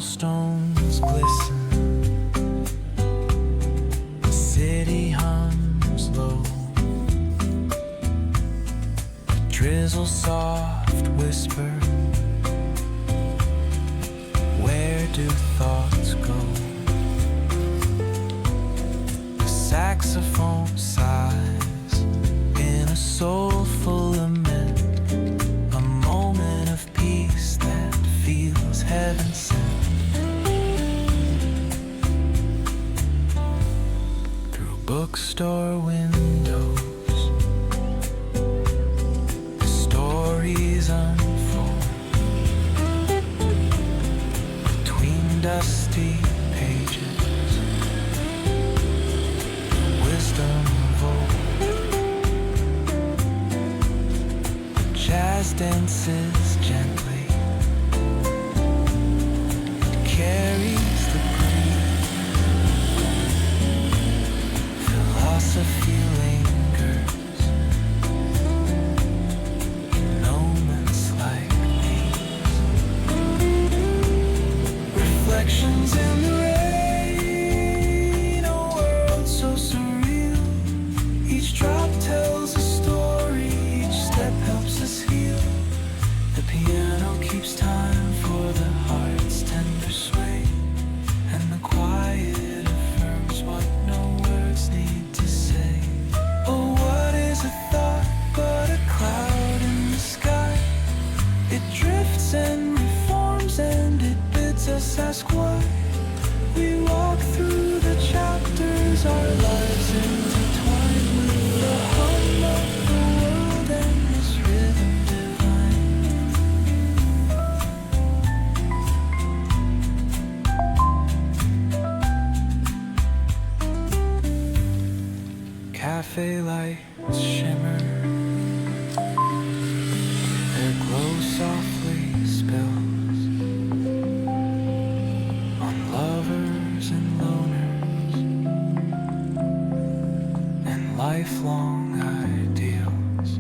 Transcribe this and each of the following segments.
cobblestones glisten, the city hums low, drizzle soft whisper, where do thoughts go? The saxophone sighs in a soulful lament, a moment of peace that feels heaven sent. Through bookstore windows, the stories unfold. Between dusty pages, wisdom of old. Jazz dances gently, carries the breeze. Philosophy lingers in moments like these. Reflections in the rain, a world so surreal. Each drop tells a story, each step helps us heal. The piano keeps time for the heart's tender sway, and the quiet affirms what no words need to say. Oh, what is a thought but a cloud in the sky? It drifts and reforms and it bids us ask why. We walk through the chapters, our lives intertwined with the hum of the world and this rhythm divine. Cafe lights shimmer, their glow softly spills on lovers and loners and lifelong ideals.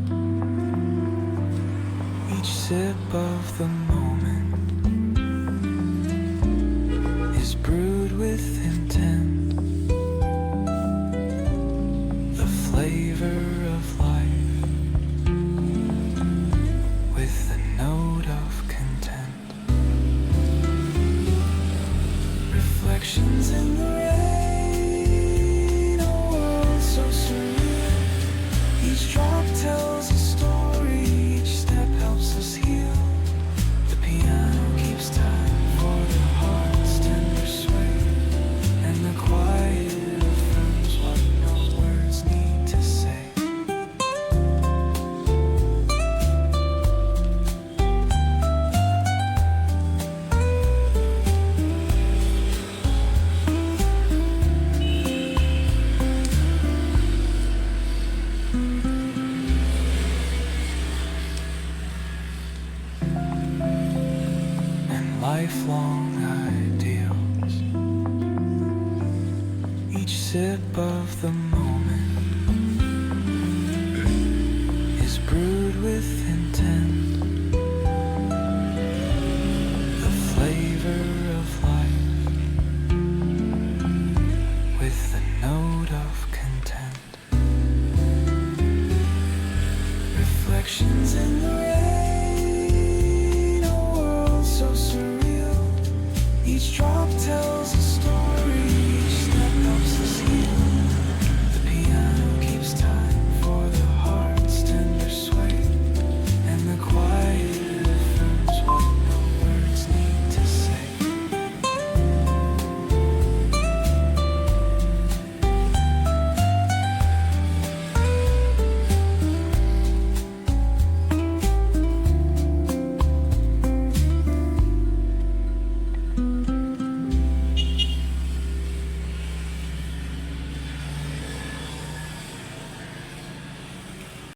Each sip of the moment is brewed with intent, the flavor of life with the note of content. Reflections in the rain, a world so surreal. Each drop tells a story, each step helps us heal. The piano keeps time for the heart's tender sway, and the quiet affirms what no words need to say. And lifelong ideals. Each sip of the moment is brewed with intent, the flavor of life with the note of content. Reflections in the rain.